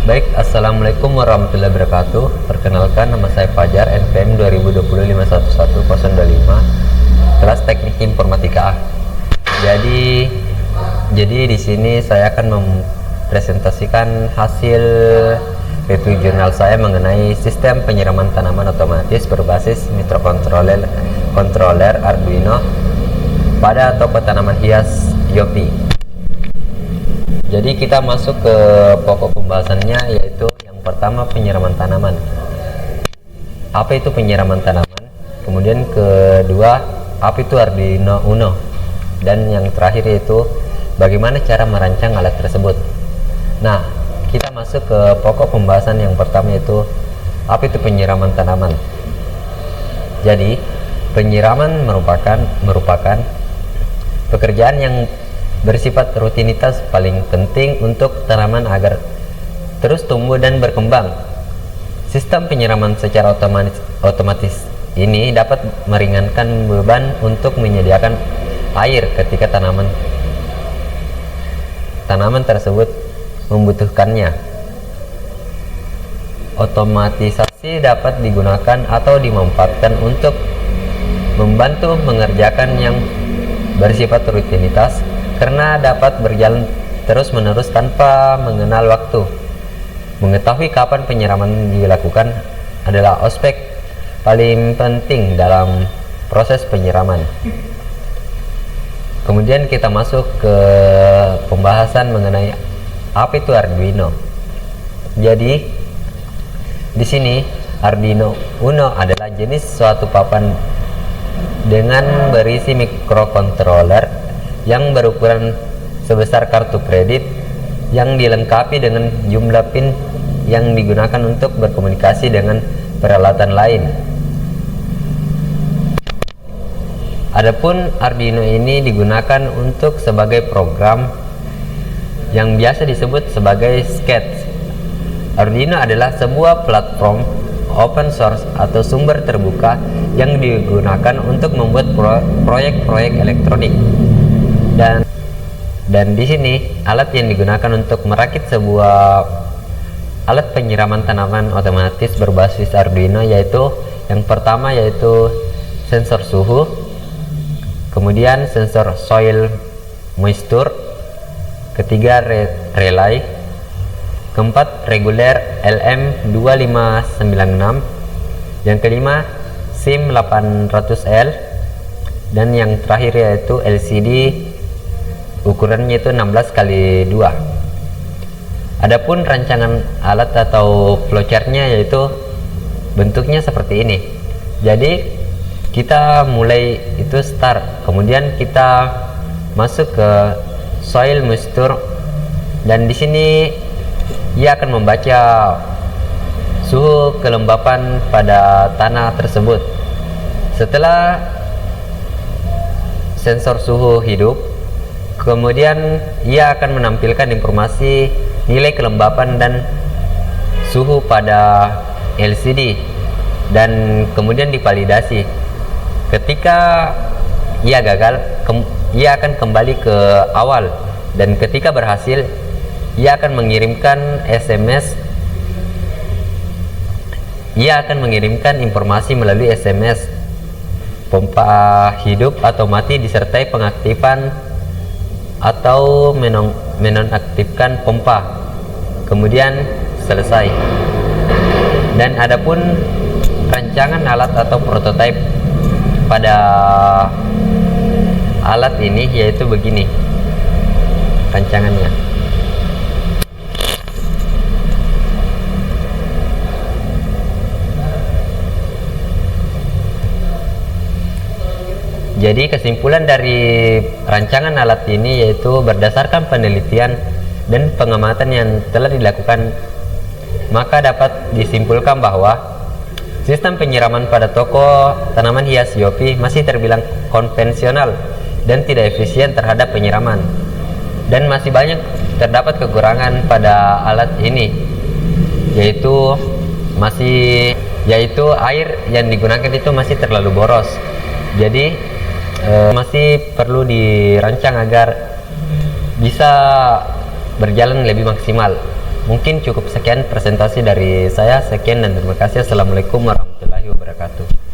Baik, Assalamualaikum warahmatullahi wabarakatuh. Perkenalkan, nama saya Fajar, NPM 2020-511-025, kelas Teknik Informatika A. Jadi di sini saya akan mempresentasikan hasil review jurnal saya mengenai sistem penyiraman tanaman otomatis berbasis microcontroller Arduino pada toko tanaman hias Yopi. Jadi kita masuk ke pokok pembahasannya, yaitu yang pertama penyiraman tanaman. Apa itu penyiraman tanaman? Kemudian kedua, apa itu Arduino Uno? Dan yang terakhir yaitu bagaimana cara merancang alat tersebut. Nah, kita masuk ke pokok pembahasan yang pertama, yaitu apa itu penyiraman tanaman. Jadi penyiraman merupakan pekerjaan yang bersifat rutinitas paling penting untuk tanaman agar terus tumbuh dan berkembang. Sistem penyiraman secara otomatis ini dapat meringankan beban untuk menyediakan air ketika tanaman tersebut membutuhkannya. Otomatisasi dapat digunakan atau dimanfaatkan untuk membantu mengerjakan yang bersifat rutinitas, karena dapat berjalan terus-menerus tanpa mengenal waktu. Mengetahui kapan penyiraman dilakukan adalah aspek paling penting dalam proses penyiraman. Kemudian kita masuk ke pembahasan mengenai apa itu Arduino. Jadi di sini Arduino Uno adalah jenis suatu papan dengan berisi microcontroller yang berukuran sebesar kartu kredit, yang dilengkapi dengan jumlah pin yang digunakan untuk berkomunikasi dengan peralatan lain. Adapun Arduino ini digunakan untuk sebagai program yang biasa disebut sebagai sketch. Arduino adalah sebuah platform open source atau sumber terbuka yang digunakan untuk membuat proyek-proyek elektronik. Dan di sini alat yang digunakan untuk merakit sebuah alat penyiraman tanaman otomatis berbasis Arduino, yaitu yang pertama yaitu sensor suhu, kemudian sensor soil moisture, ketiga relay, keempat reguler LM2596, yang kelima SIM 800L, dan yang terakhir yaitu LCD ukurannya itu 16x2. Adapun rancangan alat atau flowchartnya yaitu bentuknya seperti ini. Jadi kita mulai itu start, kemudian kita masuk ke soil moisture, dan di sini ia akan membaca suhu kelembapan pada tanah tersebut. Setelah sensor suhu hidup, kemudian ia akan menampilkan informasi nilai kelembapan dan suhu pada LCD, dan kemudian divalidasi. Ketika ia gagal, ia akan kembali ke awal, dan ketika berhasil, ia akan mengirimkan SMS. Ia akan mengirimkan informasi melalui SMS. Pompa hidup atau mati disertai pengaktifan atau menonaktifkan pompa, kemudian selesai. Dan adapun rancangan alat atau prototipe pada alat ini yaitu begini rancangannya. Jadi kesimpulan dari rancangan alat ini yaitu berdasarkan penelitian dan pengamatan yang telah dilakukan, maka dapat disimpulkan bahwa sistem penyiraman pada toko tanaman hias Yopi masih terbilang konvensional dan tidak efisien terhadap penyiraman, dan masih banyak terdapat kekurangan pada alat ini, yaitu air yang digunakan itu masih terlalu boros. Jadi masih perlu dirancang agar bisa berjalan lebih maksimal. Mungkin cukup sekian presentasi dari saya. Sekian dan terima kasih. Assalamualaikum warahmatullahi wabarakatuh.